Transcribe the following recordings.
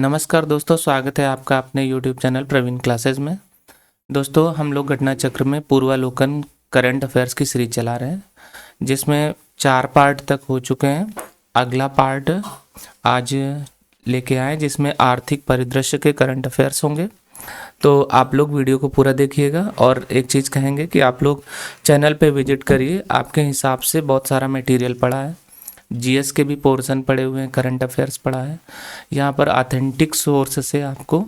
नमस्कार दोस्तों, स्वागत है आपका अपने YouTube चैनल प्रवीण क्लासेस में। दोस्तों, हम लोग घटना चक्र में पूर्वालोकन करंट अफेयर्स की सीरीज चला रहे हैं, जिसमें 4 पार्ट तक हो चुके हैं। अगला पार्ट आज लेके आए, जिसमें आर्थिक परिदृश्य के करंट अफेयर्स होंगे। तो आप लोग वीडियो को पूरा देखिएगा। और एक चीज़ कहेंगे कि आप लोग चैनल पे विजिट करिए, आपके हिसाब से बहुत सारा मटेरियल पड़ा है। जीएस के भी पोर्शन पड़े हुए हैं, करंट अफेयर्स पड़ा है। यहाँ पर ऑथेंटिक सोर्स से आपको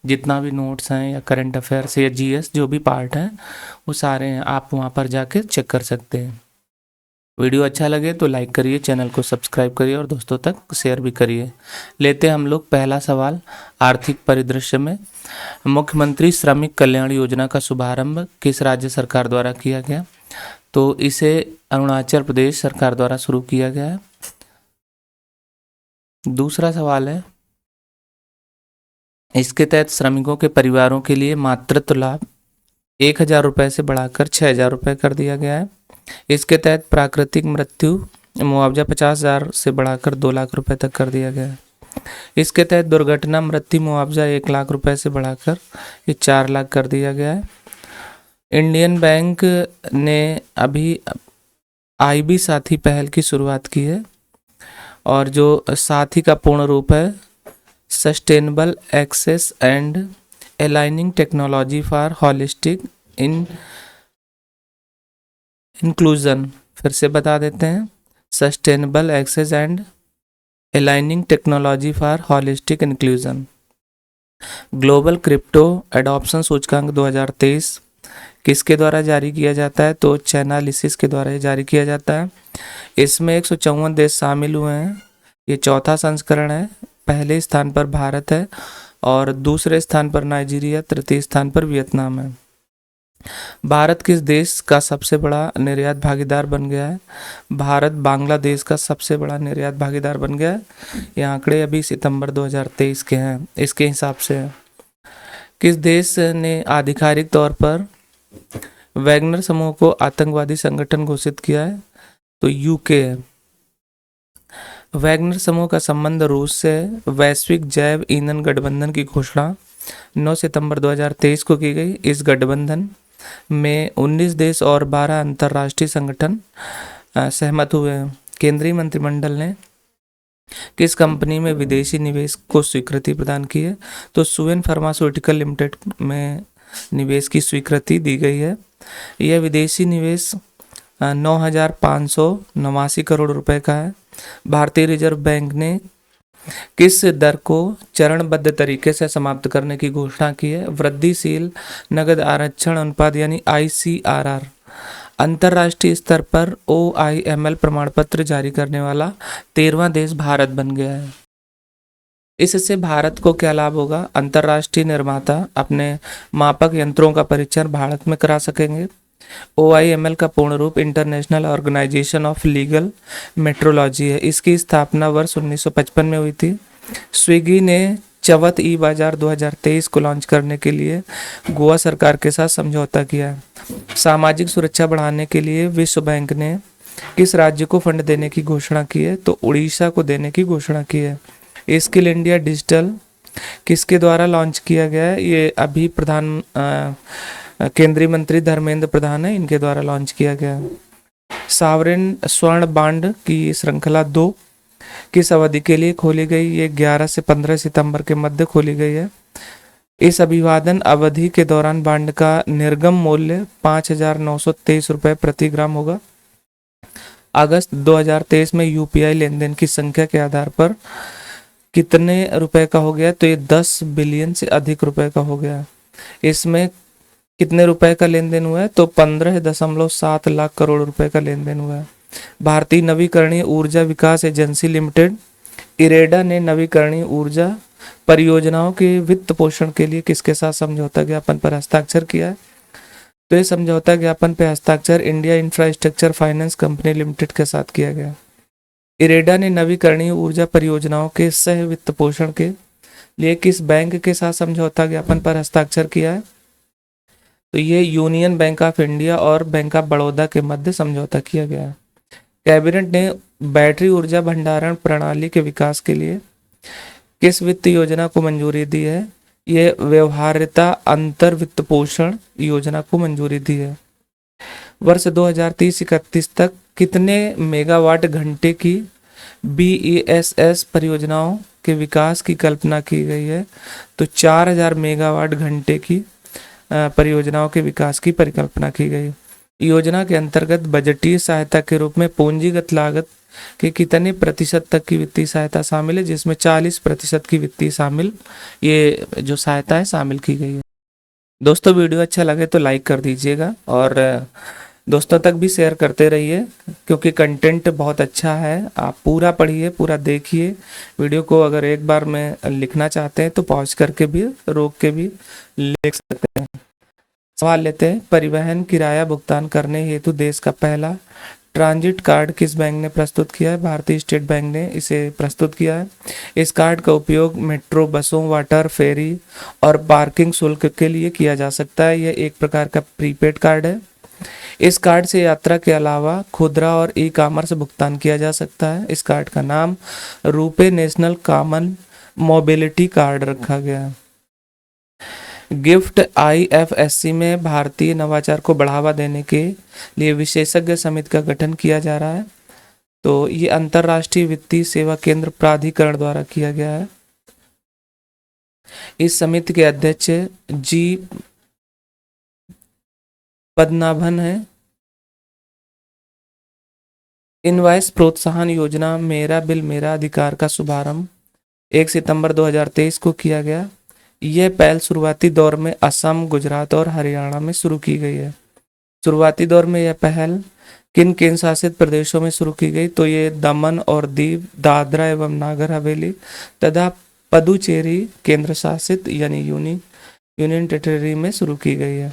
जितना भी नोट्स हैं या करंट अफेयर्स या जीएस जो भी पार्ट हैं वो सारे हैं, आप वहाँ पर जाके चेक कर सकते हैं। वीडियो अच्छा लगे तो लाइक करिए, चैनल को सब्सक्राइब करिए और दोस्तों तक शेयर भी करिए। लेते हैं हम लोग पहला सवाल। आर्थिक परिदृश्य में मुख्यमंत्री श्रमिक कल्याण योजना का शुभारंभ किस राज्य सरकार द्वारा किया गया? तो इसे अरुणाचल प्रदेश सरकार द्वारा शुरू किया गया है। दूसरा सवाल है, इसके तहत श्रमिकों के परिवारों के लिए मातृत्व लाभ 1,000 रुपये से बढ़ाकर 6,000 रुपये कर दिया गया है। इसके तहत प्राकृतिक मृत्यु मुआवजा 50,000 से बढ़ाकर 2 लाख रुपए तक कर दिया गया है। इसके तहत दुर्घटना मृत्यु मुआवजा 1 लाख रुपए से बढ़ाकर ये 4 लाख कर दिया गया है। इंडियन बैंक ने अभी IB साथी पहल की शुरुआत की है, और जो साथी का पूर्ण रूप है sustainable access and aligning technology for holistic inclusion. फिर से बता देते हैं, sustainable access and aligning technology for holistic inclusion. Global crypto adoption सूचकांक 2023 किसके द्वारा जारी किया जाता है? तो चैनालिसिस के द्वारा जारी किया जाता है। इसमें 154 देश शामिल हुए हैं। ये चौथा संस्करण है। पहले स्थान पर भारत है और दूसरे स्थान पर नाइजीरिया, तृतीय स्थान पर वियतनाम है। भारत किस देश का सबसे बड़ा निर्यात भागीदार बन गया है? भारत बांग्लादेश का सबसे बड़ा निर्यात भागीदार बन गया है। ये आंकड़े अभी सितंबर 2023 के हैं, इसके हिसाब से है। किस देश ने आधिकारिक तौर पर वैगनर समूह को आतंकवादी संगठन घोषित किया है? तो यूके है। वैगनर समूह का संबंध रूस से है। वैश्विक जैव ईंधन गठबंधन की घोषणा 9 सितंबर 2023 को की गई। इस गठबंधन में 19 देश और 12 अंतर्राष्ट्रीय संगठन सहमत हुए हैं। केंद्रीय मंत्रिमंडल ने किस कंपनी में विदेशी निवेश को स्वीकृति प्रदान की है? तो सुवेन फार्मास्यूटिकल लिमिटेड में निवेश की स्वीकृति दी गई है। यह विदेशी निवेश 9,589 करोड़ रुपए का है। भारतीय रिजर्व बैंक ने किस दर को चरणबद्ध तरीके से समाप्त करने की घोषणा की है? वृद्धिशील नगद आरक्षण अनुपात यानी ICRR। अंतर्राष्ट्रीय स्तर पर OIML प्रमाण पत्र जारी करने वाला 13वां देश भारत बन गया है। इससे भारत को क्या लाभ होगा? अंतर्राष्ट्रीय निर्माता अपने मापक यंत्रों का परीक्षण भारत में करा सकेंगे। OIML का पूर्ण रूप International Organization of Legal Metrology है। इसकी स्थापना वर्ष 1955 में हुई थी। स्विगी ने चवथ ई बाजार 2023 को लॉन्च करने के लिए गोवा सरकार के साथ समझौता किया है। सामाजिक सुरक्षा बढ़ाने के लिए विश्व बैंक ने किस राज्य को फंड देने की घोषणा की है? तो उड़ीसा को देने की घोषणा की है। स्किल इंडिया डिजिटल किसके द्वारा लॉन्च किया गया है? ये अभी केंद्रीय मंत्री धर्मेंद्र प्रधान है, इनके द्वारा लॉन्च किया गया। सावरेन स्वर्ण बांड की श्रृंखला 2 किस अवधि के लिए खोली गई? ये 11 से 15 सितंबर के मध्य खोली गई है। इस अभिवादन अवधि के दौरान बांड का निर्गम मूल्य 5,923 रुपये प्रति ग्राम होगा। अगस्त 2023 में UPI लेनदेन की संख्या के आधार पर कितने रुपए का हो गया? तो ये 10 बिलियन से अधिक रुपए का हो गया। इसमें कितने रुपए का लेन देन हुआ है? तो 15.7 लाख करोड़ रुपए का लेन देन हुआ है। भारतीय नवीकरणीय ऊर्जा विकास एजेंसी लिमिटेड इरेडा ने नवीकरणीय ऊर्जा परियोजनाओं के वित्त पोषण के लिए किसके साथ समझौता ज्ञापन पर हस्ताक्षर किया है? तो ये समझौता ज्ञापन पर हस्ताक्षर India infrastructure finance company limited के साथ किया गया। इरेडा ने नवीकरणीय ऊर्जा परियोजनाओं के सह वित्त पोषण के लिए किस बैंक के साथ समझौता ज्ञापन पर हस्ताक्षर किया है? तो ये यूनियन बैंक ऑफ इंडिया और बैंक ऑफ बड़ौदा के मध्य समझौता किया गया है। कैबिनेट ने बैटरी ऊर्जा भंडारण प्रणाली के विकास के लिए किस वित्त योजना को मंजूरी दी है? ये व्यवहार्यता अंतर वित्त पोषण योजना को मंजूरी दी है। वर्ष 2030-31 तक कितने मेगावाट घंटे की बीईएसएस परियोजनाओं के विकास की कल्पना की गई है? तो 4000 मेगावाट घंटे की परियोजनाओं के विकास की परिकल्पना की गई। योजना के अंतर्गत बजटीय सहायता के रूप में पूंजीगत लागत के कितने प्रतिशत तक की वित्तीय सहायता शामिल है? जिसमें 40% की वित्तीय शामिल ये जो सहायता है शामिल की गई है। दोस्तों वीडियो अच्छा लगे तो लाइक कर दीजिएगा और दोस्तों तक भी शेयर करते रहिए, क्योंकि कंटेंट बहुत अच्छा है। आप पूरा पढ़िए, पूरा देखिए वीडियो को। अगर एक बार में लिखना चाहते हैं तो पॉज करके भी, रोक के भी लिख सकते हैं। सवाल लेते हैं। परिवहन किराया भुगतान करने हेतु देश का पहला ट्रांजिट कार्ड किस बैंक ने प्रस्तुत किया है? भारतीय स्टेट बैंक ने इसे प्रस्तुत किया है। इस कार्ड का उपयोग मेट्रो, बसों, वाटर, फेरी और पार्किंग शुल्क के लिए किया जा सकता है। यह एक प्रकार का प्रीपेड कार्ड है। इस कार्ड से यात्रा के अलावा खुदरा और ई कॉमर्स भुगतान किया जा सकता है। इस कार्ड का नाम RuPay national common mobility card रखा गया है। गिफ्ट आईएफएससी में भारतीय नवाचार को बढ़ावा देने के लिए विशेषज्ञ समिति का गठन किया जा रहा है। तो ये अंतर्राष्ट्रीय वित्तीय सेवा केंद्र प्राधिकरण द्वारा किया गया है। इस समिति के अध्यक्ष जी पद्मनाभन है। इनवॉइस प्रोत्साहन योजना मेरा बिल मेरा अधिकार का शुभारंभ 1 सितंबर 2023 को किया गया। यह पहल शुरुआती दौर में असम, गुजरात और हरियाणा में शुरू की गई है। शुरुआती दौर में यह पहल किन केंद्र शासित प्रदेशों में शुरू की गई? तो ये दमन और दीव, दादरा एवं नागर हवेली तथा पुदुचेरी केंद्र शासित यानी यूनियन टेरिटरी में शुरू की गई है।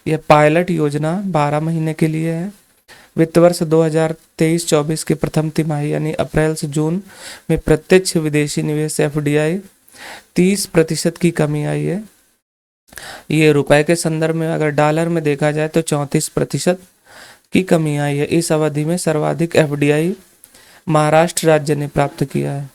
यह पायलट योजना 12 महीने के लिए है। वित्त वर्ष 2023-24 के प्रथम तिमाही यानी अप्रैल से जून में प्रत्यक्ष विदेशी निवेश एफडीआई 30% की कमी आई है। ये रुपए के संदर्भ में अगर डॉलर में देखा जाए तो 34% की कमी आई है। इस अवधि में सर्वाधिक एफडीआई महाराष्ट्र राज्य ने प्राप्त किया है।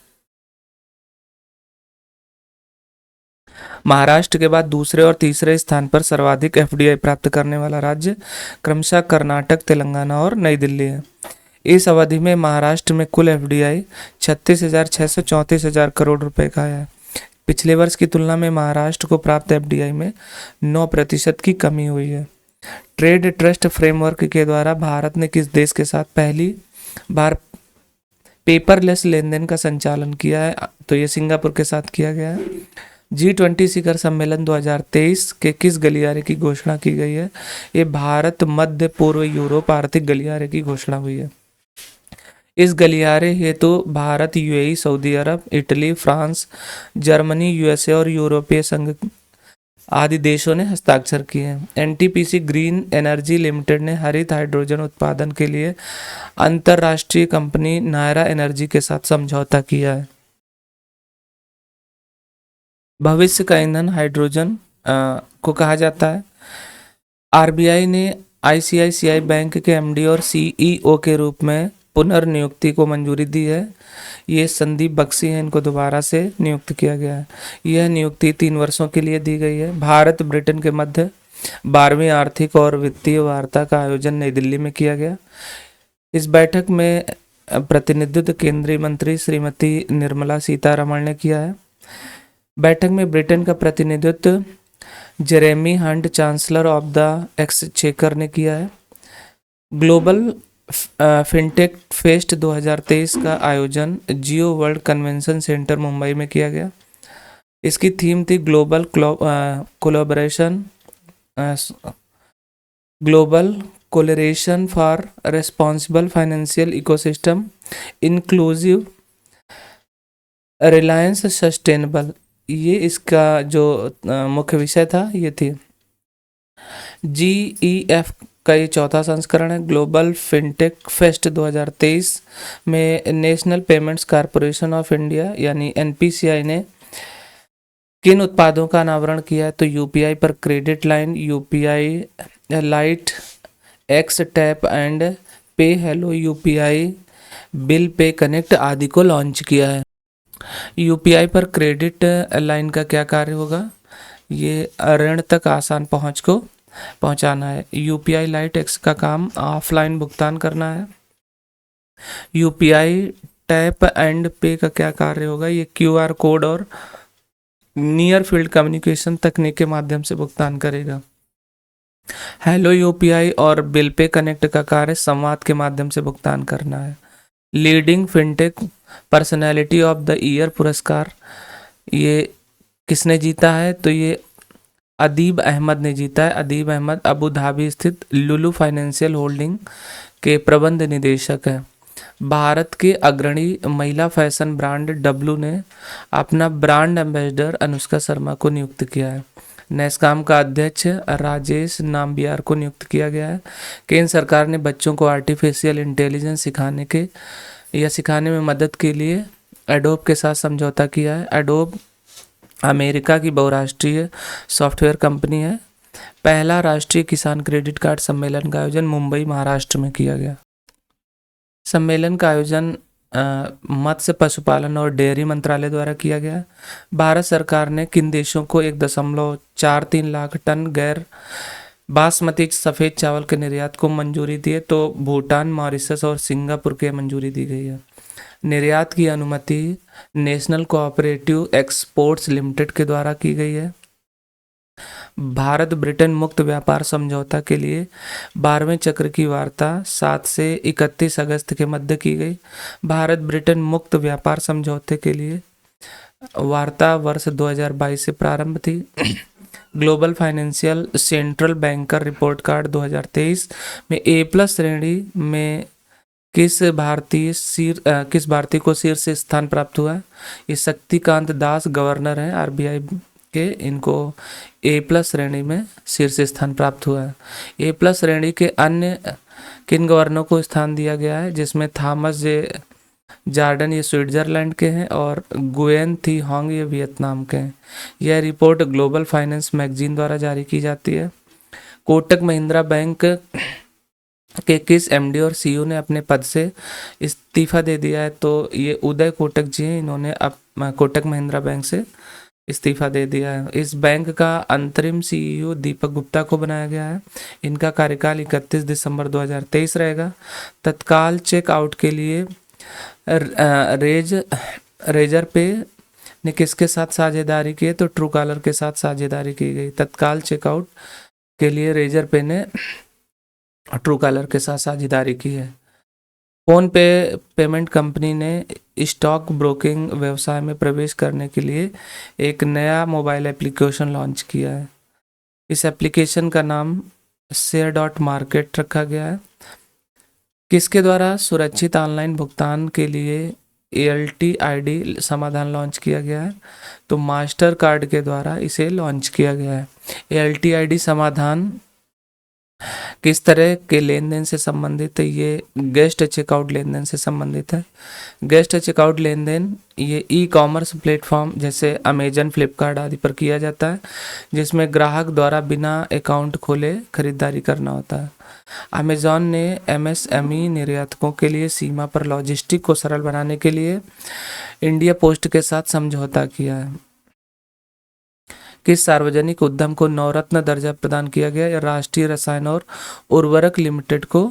महाराष्ट्र के बाद दूसरे और तीसरे स्थान पर सर्वाधिक एफडीआई प्राप्त करने वाला राज्य क्रमशः कर्नाटक, तेलंगाना और नई दिल्ली है। इस अवधि में महाराष्ट्र में कुल एफडीआई 36,634 करोड़ रुपए का है। पिछले वर्ष की तुलना में महाराष्ट्र को प्राप्त एफडीआई में 9% की कमी हुई है। ट्रेड ट्रस्ट फ्रेमवर्क के द्वारा भारत ने किस देश के साथ पहली बार पेपरलेस लेन देन का संचालन किया है? तो ये सिंगापुर के साथ किया गया है। G20 शिखर सम्मेलन 2023 के किस गलियारे की घोषणा की गई है? ये भारत, मध्य पूर्व यूरोप आर्थिक गलियारे की घोषणा हुई है। इस गलियारे हेतु भारत, यूएई, सऊदी अरब, इटली, फ्रांस, जर्मनी, यूएसए और यूरोपीय संघ आदि देशों ने हस्ताक्षर किए हैं। एनटीपीसी ग्रीन एनर्जी लिमिटेड ने हरित हाइड्रोजन उत्पादन के लिए अंतरराष्ट्रीय कंपनी नायरा एनर्जी के साथ समझौता किया है। भविष्य का ईंधन हाइड्रोजन को कहा जाता है। आरबीआई ने आईसीआईसीआई बैंक के एमडी और सीईओ के रूप में पुनर्नियुक्ति को मंजूरी दी है। ये संदीप बख्शी हैं, इनको दोबारा से नियुक्त किया गया है। यह नियुक्ति 3 वर्षों के लिए दी गई है। भारत ब्रिटेन के मध्य 12वीं आर्थिक और वित्तीय वार्ता का आयोजन नई दिल्ली में किया गया। इस बैठक में प्रतिनिधित्व केंद्रीय मंत्री श्रीमती निर्मला सीतारमण ने किया है। बैठक में ब्रिटेन का प्रतिनिधित्व Jeremy Hunt, chancellor of the exchequer ने किया है। ग्लोबल फिनटेक फेस्ट 2023 का आयोजन जियो वर्ल्ड कन्वेंशन सेंटर मुंबई में किया गया। इसकी थीम थी global collaboration for responsible financial ecosystem inclusive Reliance sustainable. ये इसका जो मुख्य विषय था ये थी। GEF का ये 4था संस्करण है। ग्लोबल फिनटेक फेस्ट 2023 में national payments corporation of India यानी NPCI ने किन उत्पादों का अनावरण किया है? तो यूपीआई पर credit line, UPI lite, X tap and pay, hello UPI, bill pay connect आदि को लॉन्च किया है। यूपीआई पर क्रेडिट लाइन का क्या कार्य होगा? ये ऋण तक आसान पहुंच को पहुंचाना है। यूपीआई लाइट एक्स का काम ऑफलाइन भुगतान करना है। यूपीआई टैप एंड पे का क्या कार्य होगा? ये क्यूआर कोड और नियर फील्ड कम्युनिकेशन तकनीक के माध्यम से भुगतान करेगा। हेलो यूपीआई और बिल पे कनेक्ट का कार्य संवाद के माध्यम से भुगतान करना है। Leading fintech personality of the year पुरस्कार ये किसने जीता है? तो ये अदीब अहमद ने जीता है। अदीब अहमद अबू धाबी स्थित लुलु फाइनेंशियल होल्डिंग के प्रबंध निदेशक हैं। भारत के अग्रणी महिला फैशन ब्रांड डब्लू ने अपना ब्रांड एम्बेसडर अनुष्का शर्मा को नियुक्त किया है। नैसकॉम का अध्यक्ष राजेश नाम्बियार को नियुक्त किया गया है। केंद्र सरकार ने बच्चों को आर्टिफिशियल इंटेलिजेंस सिखाने में मदद के लिए एडोब के साथ समझौता किया है। एडोब अमेरिका की बहुराष्ट्रीय सॉफ्टवेयर कंपनी है। पहला राष्ट्रीय किसान क्रेडिट कार्ड सम्मेलन का आयोजन मुंबई महाराष्ट्र में किया गया। सम्मेलन का आयोजन मत्स्य पशुपालन और डेयरी मंत्रालय द्वारा किया गया। भारत सरकार ने किन देशों को 1.43 लाख टन गैर बासमती सफ़ेद चावल के निर्यात को मंजूरी दी है? तो भूटान, मॉरिशस और सिंगापुर के मंजूरी दी गई है। निर्यात की अनुमति नेशनल कोऑपरेटिव एक्सपोर्ट्स लिमिटेड के द्वारा की गई है। भारत ब्रिटेन मुक्त व्यापार समझौता के लिए 12वें चक्र की वार्ता 7 से 31 अगस्त के मध्य की गई। भारत ब्रिटेन मुक्त व्यापार समझौते के लिए वार्ता वर्ष 2022 से प्रारंभ थी। Global financial central banker report card 2023 में A+ श्रेणी में किस भारतीय को शीर्ष स्थान प्राप्त हुआ? ये शक्तिकांत दास गवर्नर हैं आरबीआई के, इनको A+ श्रेणी में शीर्ष स्थान प्राप्त हुआ है। A+ श्रेणी के अन्य किन गवर्नरों को स्थान दिया गया है? जिसमें थॉमस जे जॉर्डन ये स्विट्जरलैंड के हैं और गुएन थी होंग ये वियतनाम के हैं। यह रिपोर्ट ग्लोबल फाइनेंस मैगजीन द्वारा जारी की जाती है। कोटक महिंद्रा बैंक के किस एमडी और सीईओ ने अपने पद से इस्तीफा दे दिया है? तो ये उदय कोटक जी हैं, इन्होंने अब कोटक महिंद्रा बैंक से इस्तीफा दे दिया है। इस बैंक का अंतरिम सीईओ दीपक गुप्ता को बनाया गया है। इनका कार्यकाल 31 दिसंबर 2023 रहेगा। तत्काल चेकआउट के लिए रेजर पे ने किसके साथ साझेदारी की है? तो ट्रू कॉलर के साथ साझेदारी की गई। तत्काल चेकआउट के लिए रेजर पे ने ट्रू कॉलर के साथ साझेदारी की है। फोन पे पेमेंट कंपनी ने स्टॉक ब्रोकिंग व्यवसाय में प्रवेश करने के लिए एक नया मोबाइल एप्लीकेशन लॉन्च किया है। इस एप्लीकेशन का नाम शेयर.मार्केट रखा गया है। किसके द्वारा सुरक्षित ऑनलाइन भुगतान के लिए ALTID समाधान लॉन्च किया गया है? तो मास्टर कार्ड के द्वारा इसे लॉन्च किया गया है। ALTID समाधान किस तरह के लेन देन से संबंधित है? ये गेस्ट चेकआउट लेन देन से संबंधित है। गेस्ट चेकआउट लेन देन ये ई-कॉमर्स प्लेटफॉर्म जैसे अमेजन, फ्लिपकार्ट आदि पर किया जाता है, जिसमें ग्राहक द्वारा बिना अकाउंट खोले खरीदारी करना होता है। अमेजॉन ने MSME निर्यातकों के लिए सीमा पर लॉजिस्टिक को सरल बनाने के लिए इंडिया पोस्ट के साथ समझौता किया है। किस सार्वजनिक उद्यम को नवरत्न दर्जा प्रदान किया गया? राष्ट्रीय रसायन और उर्वरक लिमिटेड को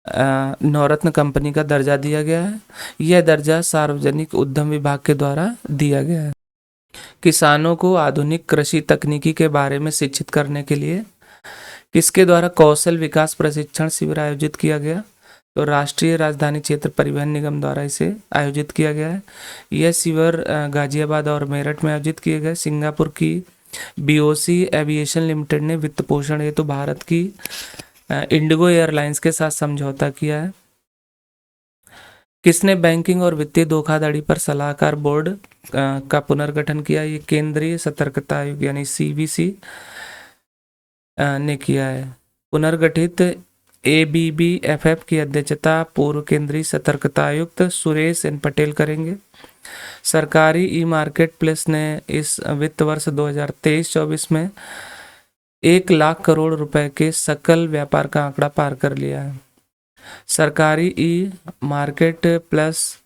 नवरत्न कंपनी का दर्जा दिया गया है। यह दर्जा सार्वजनिक उद्यम विभाग के द्वारा दिया गया है। किसानों को आधुनिक कृषि तकनीकी के बारे में शिक्षित करने के लिए किसके द्वारा कौशल विकास प्रशिक्षण शिविर आयोजित किया गया? तो राष्ट्रीय राजधानी क्षेत्र परिवहन निगम द्वारा इसे आयोजित किया गया है। यह शिविर गाजियाबाद और मेरठ में आयोजित किए गए। सिंगापुर की BOC एविएशन लिमिटेड ने वित्त पोषण हेतु भारत की इंडिगो एयरलाइंस के साथ समझौता किया है। किसने बैंकिंग और वित्तीय धोखाधड़ी पर सलाहकार बोर्ड का पुनर्गठन किया? ये केंद्रीय सतर्कता आयोग यानी CBC ने किया है। पुनर्गठित ABBFF की अध्यक्षता पूर्व केंद्रीय सतर्कता आयुक्त सुरेश N पटेल करेंगे। सरकारी ई-मार्केट प्लेस ने इस वित्त वर्ष 2023-24 में 1 लाख करोड़ रुपए के सकल व्यापार का आंकड़ा पार कर लिया है। सरकारी ई मार्केट प्लस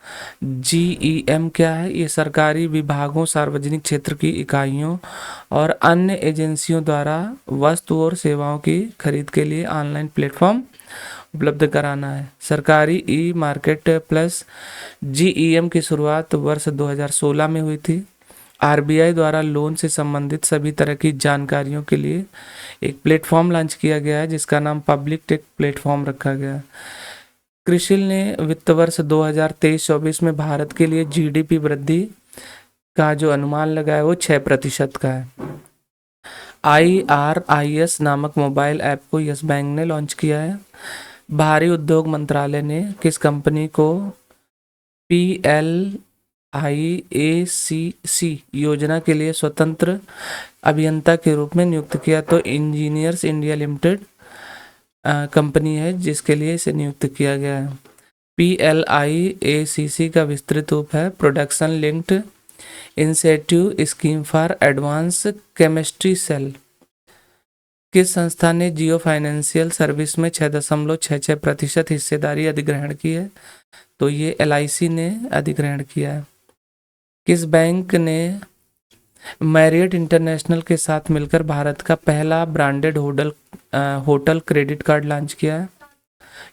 GEM क्या है? ये सरकारी विभागों, सार्वजनिक क्षेत्र की इकाइयों और अन्य एजेंसियों द्वारा वस्तु और सेवाओं की खरीद के लिए ऑनलाइन प्लेटफॉर्म उपलब्ध कराना है। सरकारी ई मार्केट प्लस GEM की शुरुआत वर्ष 2016 में हुई थी। RBI द्वारा लोन से संबंधित सभी तरह की जानकारियों के लिए एक प्लेटफॉर्म लॉन्च किया गया है जिसका नाम पब्लिक टेक प्लेटफॉर्म रखा गया है। क्रिसिल ने वित्त वर्ष 2023-24 में भारत के लिए GDP वृद्धि का जो अनुमान लगाया है वो 6% का है। IRIS नामक मोबाइल ऐप को यस बैंक ने लॉन्च किया है। भारी उद्योग मंत्रालय ने किस कंपनी को PLIACC योजना के लिए स्वतंत्र अभियंता के रूप में नियुक्त किया? तो इंजीनियर्स इंडिया लिमिटेड कंपनी है जिसके लिए इसे नियुक्त किया गया है। PLIACC का विस्तृत रूप है production linked incentive scheme for advance chemistry cell. किस संस्था ने जियो फाइनेंशियल सर्विस में 6.66% हिस्सेदारी अधिग्रहण की है? तो ये LIC ने अधिग्रहण किया है। किस बैंक ने मैरियट इंटरनेशनल के साथ मिलकर भारत का पहला branded hotel credit card launch किया है?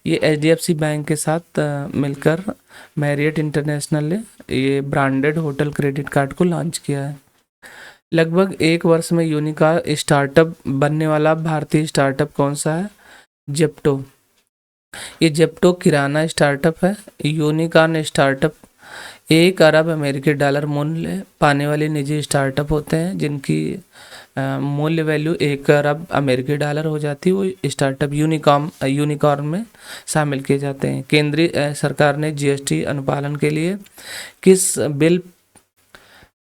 ये HDFC बैंक के साथ मिलकर मैरियट इंटरनेशनल ने ये ब्रांडेड होटल क्रेडिट कार्ड को लॉन्च किया है। लगभग एक वर्ष में यूनिकॉर्न स्टार्टअप बनने वाला भारतीय स्टार्टअप कौन सा है? जेप्टो। ये जेप्टो किराना स्टार्टअप है। यूनिकॉर्न स्टार्टअप 1 अरब अमेरिकी डॉलर मूल्य पाने वाले निजी स्टार्टअप होते हैं जिनकी मूल्य वैल्यू 1 अरब अमेरिकी डॉलर हो जाती है। वो स्टार्टअप यूनिकॉर्न में शामिल किए जाते हैं। केंद्रीय सरकार ने GST अनुपालन के लिए किस बिल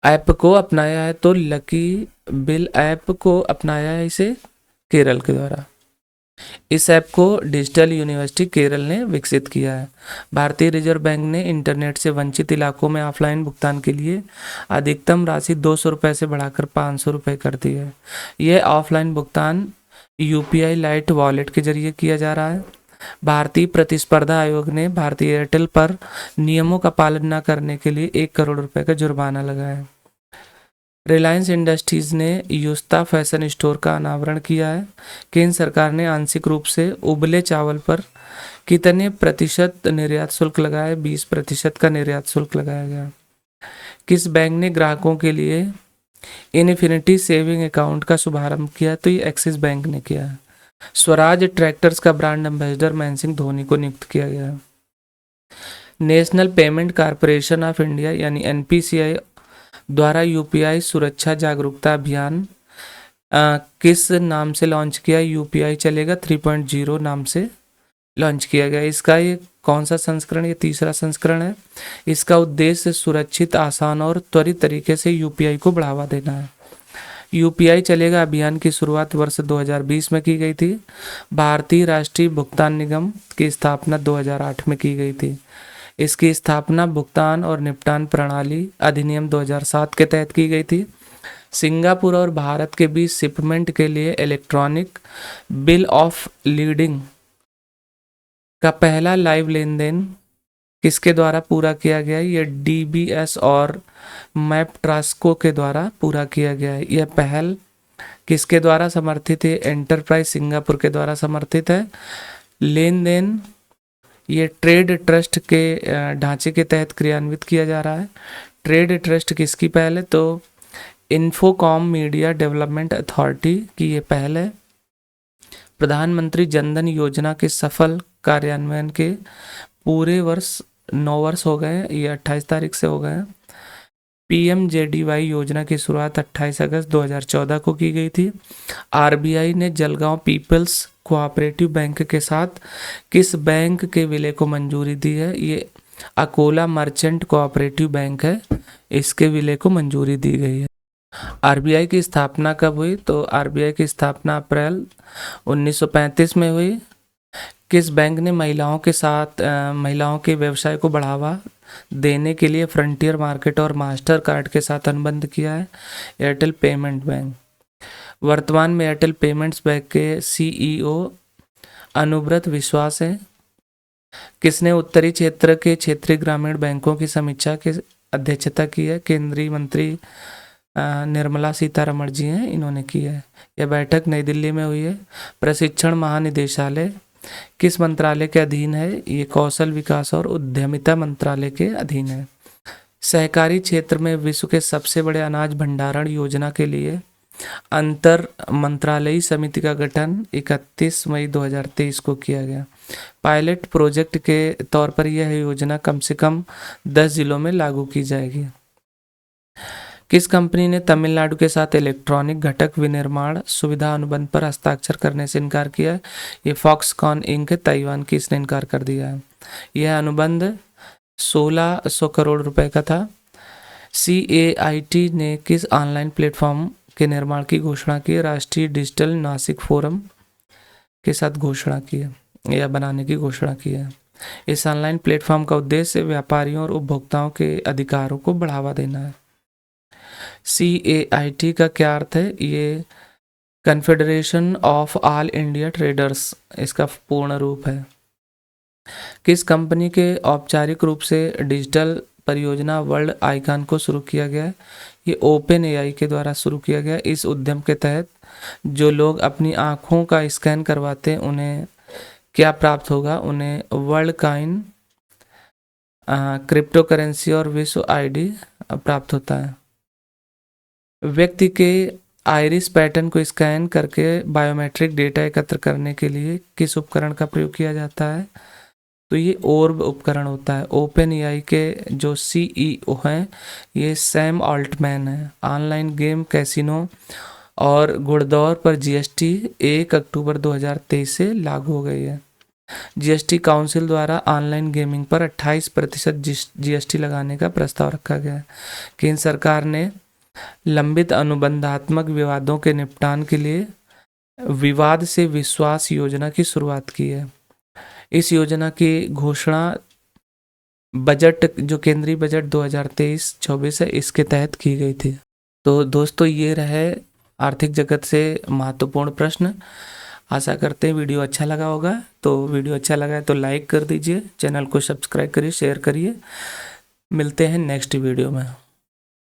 ऐप को अपनाया है? तो लकी बिल ऐप को अपनाया है इसे केरल के द्वारा। इस ऐप को डिजिटल यूनिवर्सिटी केरल ने विकसित किया है। भारतीय रिजर्व बैंक ने इंटरनेट से वंचित इलाकों में ऑफलाइन भुगतान के लिए अधिकतम राशि 200 रुपये से बढ़ाकर 500 रुपये कर दी है। यह ऑफलाइन भुगतान UPI लाइट वॉलेट के जरिए किया जा रहा है। भारतीय प्रतिस्पर्धा आयोग ने भारतीय एयरटेल पर नियमों का पालन न करने के लिए 1 करोड़ रुपए का जुर्माना लगाया है। रिलायंस इंडस्ट्रीज ने युस्ता फैशन स्टोर का अनावरण किया है। केंद्र सरकार ने आंशिक रूप से उबले चावल पर कितने प्रतिशत निर्यात शुल्क लगाया? 20% का निर्यात शुल्क लगाया गया। किस बैंक ने ग्राहकों के लिए इनफिनिटी सेविंग अकाउंट का शुभारंभ किया? तो ये एक्सिस बैंक ने किया है। स्वराज ट्रैक्टर्स का ब्रांड एम्बेसडर महेंद्र सिंह धोनी को नियुक्त किया गया है। National payment corporation of India यानी NPCI द्वारा UPI सुरक्षा जागरूकता अभियान किस नाम से लॉन्च किया? UPI चलेगा 3.0 नाम से लॉन्च किया गया। इसका ये कौन सा संस्करण? ये तीसरा संस्करण है। इसका उद्देश्य सुरक्षित, आसान और त्वरित तरीके से UPI को बढ़ावा देना है। UPI चलेगा अभियान की शुरुआत वर्ष 2020 में की गई थी। भारतीय राष्ट्रीय भुगतान निगम की स्थापना 2008 में की गई थी। इसकी स्थापना भुगतान और निपटान प्रणाली अधिनियम 2007 के तहत की गई थी। सिंगापुर और भारत के बीच शिपमेंट के लिए इलेक्ट्रॉनिक बिल ऑफ लीडिंग का पहला लाइव लेन देन किसके द्वारा पूरा किया गया है? ये DBS और मैपट्रास्को के द्वारा पूरा किया गया है। यह पहल किसके द्वारा समर्थित है? एंटरप्राइज सिंगापुर के द्वारा समर्थित है। लेन देन ये ट्रेड ट्रस्ट के ढांचे के तहत क्रियान्वित किया जा रहा है। ट्रेड ट्रस्ट किसकी पहल है? तो इन्फोकॉम मीडिया डेवलपमेंट अथॉरिटी की ये पहल है। प्रधानमंत्री जनधन योजना के सफल कार्यान्वयन के पूरे वर्ष 9 वर्ष हो गए। ये 28 तारीख से हो गए हैं। PMJDY योजना की शुरुआत 28 अगस्त 2014 को की गई थी। RBI ने जलगांव पीपल्स कोऑपरेटिव बैंक के साथ किस बैंक के विलय को मंजूरी दी है? ये अकोला मर्चेंट कोऑपरेटिव बैंक है, इसके विलय को मंजूरी दी गई है। RBI की स्थापना कब हुई? तो RBI की स्थापना अप्रैल 1935 में हुई। किस बैंक ने महिलाओं के साथ महिलाओं के व्यवसाय को बढ़ावा देने के लिए फ्रंटियर मार्केट और मास्टर कार्ड के साथ अनुबंध किया है? Airtel payment bank. वर्तमान में एयरटेल पेमेंट्स बैंक के CEO अनुव्रत विश्वास हैं। किसने उत्तरी क्षेत्र के क्षेत्रीय ग्रामीण बैंकों की समीक्षा की अध्यक्षता की है? केंद्रीय मंत्री निर्मला सीतारमण जी हैं, इन्होंने की है। यह बैठक नई दिल्ली में हुई है। प्रशिक्षण महानिदेशालय किस मंत्रालय के अधीन है? ये कौशल विकास और उद्यमिता मंत्रालय के अधीन है। सहकारी क्षेत्र में विश्व के सबसे बड़े अनाज भंडारण योजना के लिए अंतर मंत्रालयी समिति का गठन 31 मई 2023 को किया गया। पायलट प्रोजेक्ट के तौर पर यह योजना कम से कम 10 जिलों में लागू की जाएगी। किस कंपनी ने तमिलनाडु के साथ इलेक्ट्रॉनिक घटक विनिर्माण सुविधा अनुबंध पर हस्ताक्षर करने से इनकार किया है? ये फॉक्सकॉन इंक ताइवान की, इसने इनकार कर दिया है। यह अनुबंध 1600 करोड़ रुपए का था। CAIT ने किस ऑनलाइन प्लेटफॉर्म के निर्माण की घोषणा की है? राष्ट्रीय डिजिटल नासिक फोरम के साथ घोषणा की है या बनाने की घोषणा की है। इस ऑनलाइन प्लेटफॉर्म का उद्देश्य व्यापारियों और उपभोक्ताओं के अधिकारों को बढ़ावा देना है। CAIT का क्या अर्थ है? ये confederation of all India traders इसका पूर्ण रूप है। किस कंपनी के औपचारिक रूप से डिजिटल परियोजना वर्ल्ड आइकन को शुरू किया गया है? ये ओपन AI के द्वारा शुरू किया गया। इस उद्यम के तहत जो लोग अपनी आंखों का स्कैन करवाते हैं उन्हें क्या प्राप्त होगा? उन्हें वर्ल्ड कॉइन, क्रिप्टो करेंसी और विश्व ID प्राप्त होता है। व्यक्ति के आइरिस पैटर्न को स्कैन करके बायोमेट्रिक डेटा एकत्र करने के लिए किस उपकरण का प्रयोग किया जाता है? तो ये ओर्ब उपकरण होता है। ओपन AI के जो CEO हैं ये सैम ऑल्टमैन है। ऑनलाइन गेम, कैसीनो और घुड़दौड़ पर GST 1 अक्टूबर 2023 से लागू हो गई है। GST काउंसिल द्वारा ऑनलाइन गेमिंग पर 28% GST लगाने का प्रस्ताव रखा गया है। केंद्र सरकार ने लंबित अनुबंधात्मक विवादों के निपटान के लिए विवाद से विश्वास योजना की शुरुआत की है। इस योजना की घोषणा बजट, जो केंद्रीय बजट 2023-24 है, इसके तहत की गई थी। तो दोस्तों ये रहे आर्थिक जगत से महत्वपूर्ण प्रश्न। आशा करते हैं वीडियो अच्छा लगा होगा। तो वीडियो अच्छा लगा है तो लाइक कर दीजिए, चैनल को सब्सक्राइब करिए, शेयर करिए। मिलते हैं नेक्स्ट वीडियो में।